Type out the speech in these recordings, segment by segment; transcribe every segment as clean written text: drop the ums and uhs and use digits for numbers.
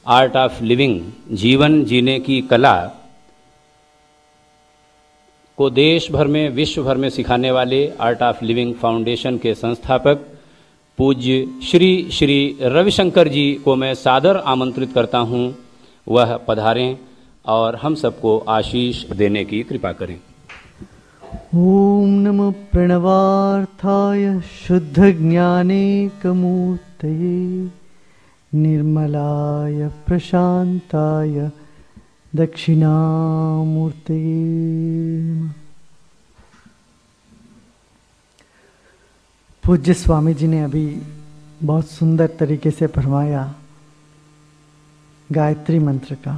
Art of living, जीवन जीने की कला को देश भर में, विश्व भर में सिखाने वाले आर्ट ऑफ लिविंग फाउंडेशन के संस्थापक पूज्य श्री श्री रविशंकर जी को मैं सादर आमंत्रित करता हूं, वह पधारें और हम सबको आशीष देने की कृपा करें। ओम नमः प्रणवार्थाय शुद्ध ज्ञानेकमूर्तये निर्मलाय प्रशांताय दक्षिणामूर्तये। पूज्य स्वामी जी ने अभी बहुत सुंदर तरीके से फरमाया गायत्री मंत्र का।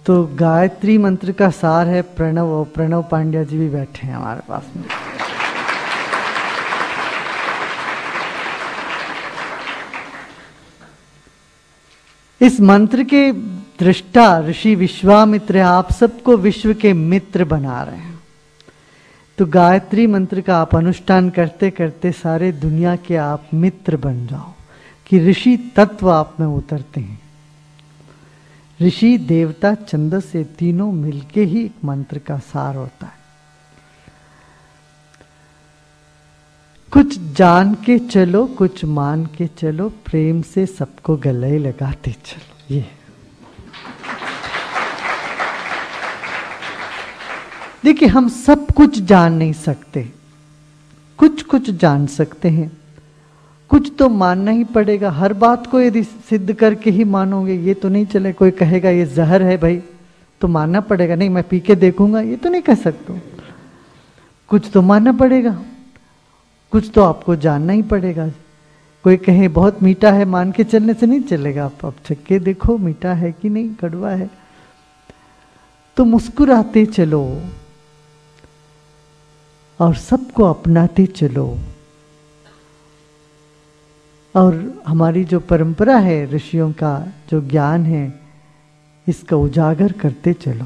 तो गायत्री मंत्र का सार है प्रणव, और प्रणव पांड्या जी भी बैठे हैं हमारे पास में। इस मंत्र के दृष्टा ऋषि विश्वामित्र आप सबको विश्व के मित्र बना रहे हैं। तो गायत्री मंत्र का आप अनुष्ठान करते करते सारे दुनिया के आप मित्र बन जाओ, कि ऋषि तत्व आप में उतरते हैं। ऋषि देवता छंदस ये तीनों मिलके ही एक मंत्र का सार होता है। कुछ जान के चलो, कुछ मान के चलो, प्रेम से सबको गले लगाते चलो। ये देखिए, हम सब कुछ जान नहीं सकते, कुछ कुछ जान सकते हैं, कुछ तो मानना ही पड़ेगा। हर बात को यदि सिद्ध करके ही मानोगे ये तो नहीं चले। कोई कहेगा ये जहर है भाई, तो मानना पड़ेगा, नहीं मैं पी के देखूंगा, ये तो नहीं कह सकते। कुछ तो मानना पड़ेगा, कुछ तो आपको जानना ही पड़ेगा। कोई कहे बहुत मीठा है, मान के चलने से नहीं चलेगा। आप चक्के देखो मीठा है कि नहीं, कड़वा है। तो मुस्कुराते चलो और सबको अपनाते चलो। और हमारी जो परंपरा है, ऋषियों का जो ज्ञान है, इसका उजागर करते चलो।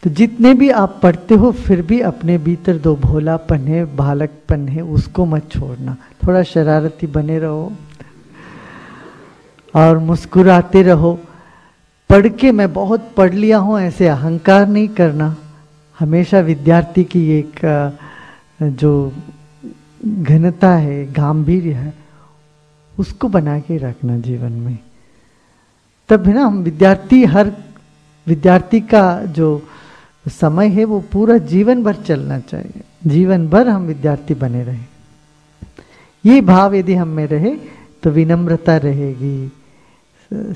तो जितने भी आप पढ़ते हो, फिर भी अपने भीतर दो भोलापन है, बालकपन है, उसको मत छोड़ना। थोड़ा शरारती बने रहो और मुस्कुराते रहो। पढ़ के मैं बहुत पढ़ लिया हूं, ऐसे अहंकार नहीं करना। हमेशा विद्यार्थी की एक जो घनता है, गांभीर्य है, उसको बना के रखना जीवन में। तब है ना, हम विद्यार्थी, हर विद्यार्थी का जो समय है वो पूरा जीवन भर चलना चाहिए। जीवन भर हम विद्यार्थी बने रहे। ये भाव यदि हम में रहे तो विनम्रता रहेगी,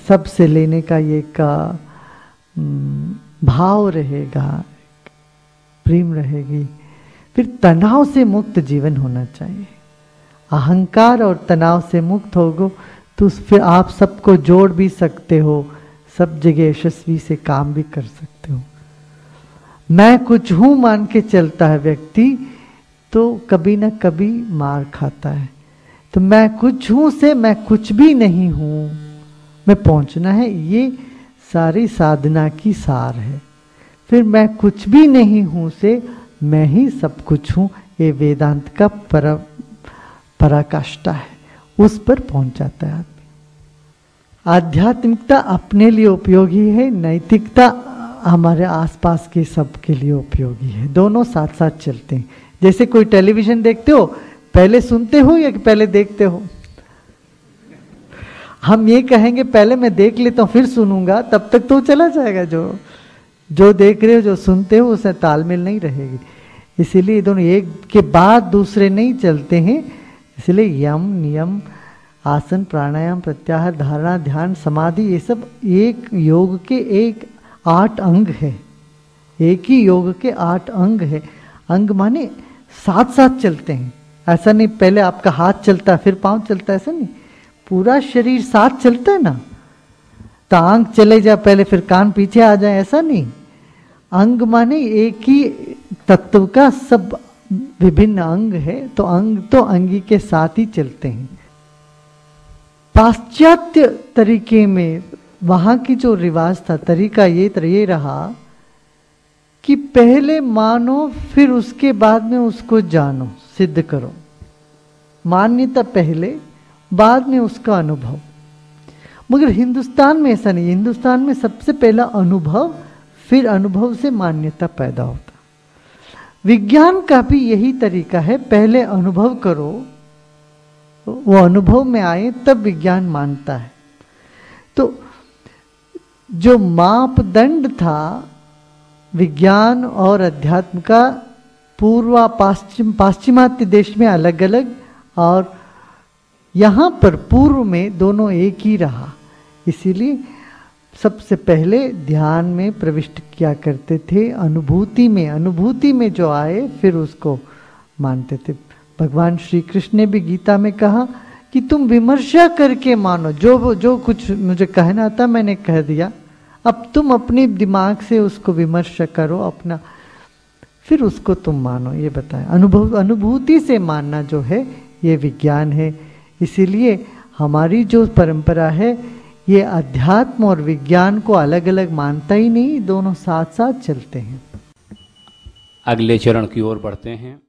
सबसे लेने का ये का भाव रहेगा, प्रेम रहेगी। फिर तनाव से मुक्त जीवन होना चाहिए। अहंकार और तनाव से मुक्त होगो तो फिर आप सबको जोड़ भी सकते हो, सब जगह यशस्वी से काम भी कर सकते हो। मैं कुछ हूं मान के चलता है व्यक्ति तो कभी ना कभी मार खाता है। तो मैं कुछ हूं से मैं कुछ भी नहीं हूं में पहुंचना है, ये सारी साधना की सार है। फिर मैं कुछ भी नहीं हूं से मैं ही सब कुछ हूं, ये वेदांत का पराकाष्ठा है, उस पर पहुंच जाता है आदमी। आध्यात्मिकता अपने लिए उपयोगी है, नैतिकता हमारे आसपास के सबके लिए उपयोगी है। दोनों साथ साथ चलते हैं। जैसे कोई टेलीविजन देखते हो, पहले सुनते हो या पहले देखते हो? हम ये कहेंगे पहले मैं देख लेता हूं फिर सुनूंगा, तब तक तो चला जाएगा। जो देख रहे हो, जो सुनते हो, उससे तालमेल नहीं रहेगी। इसीलिए दोनों एक के बाद दूसरे नहीं चलते हैं। इसलिए यम, नियम, आसन, प्राणायाम, प्रत्याहार, धारणा, ध्यान, समाधि, ये सब एक योग के 8 अंग है। एक ही योग के 8 अंग है। अंग माने साथ साथ चलते हैं। ऐसा नहीं पहले आपका हाथ चलता फिर पांव चलता, ऐसा नहीं, पूरा शरीर साथ चलता है ना। टांग चले जाए पहले फिर कान पीछे आ जाए, ऐसा नहीं। अंग माने एक ही तत्व का सब विभिन्न अंग है, तो अंग तो अंगी के साथ ही चलते हैं। पाश्चात्य तरीके में वहां की जो रिवाज था, तरीका ये रहा कि पहले मानो फिर उसके बाद में उसको जानो, सिद्ध करो। मान्यता पहले, बाद में उसका अनुभव। मगर हिंदुस्तान में ऐसा नहीं। हिंदुस्तान में सबसे पहला अनुभव, फिर अनुभव से मान्यता पैदा होता। विज्ञान का भी यही तरीका है, पहले अनुभव करो, वो अनुभव में आए तब विज्ञान मानता है। तो जो मापदंड था विज्ञान और अध्यात्म का पूर्व पाश्चिमात्य देश में अलग अलग, और यहाँ पर पूर्व में दोनों एक ही रहा। इसीलिए सबसे पहले ध्यान में प्रविष्ट किया करते थे, अनुभूति में जो आए फिर उसको मानते थे। भगवान श्री कृष्ण ने भी गीता में कहा कि तुम विमर्शा करके मानो, जो कुछ मुझे कहना था मैंने कह दिया, अब तुम अपने दिमाग से उसको विमर्श करो अपना, फिर उसको तुम मानो। ये बताया अनुभूति से मानना जो है ये विज्ञान है। इसीलिए हमारी जो परंपरा है ये अध्यात्म और विज्ञान को अलग अलग मानता ही नहीं, दोनों साथ साथ चलते हैं। अगले चरण की ओर बढ़ते हैं।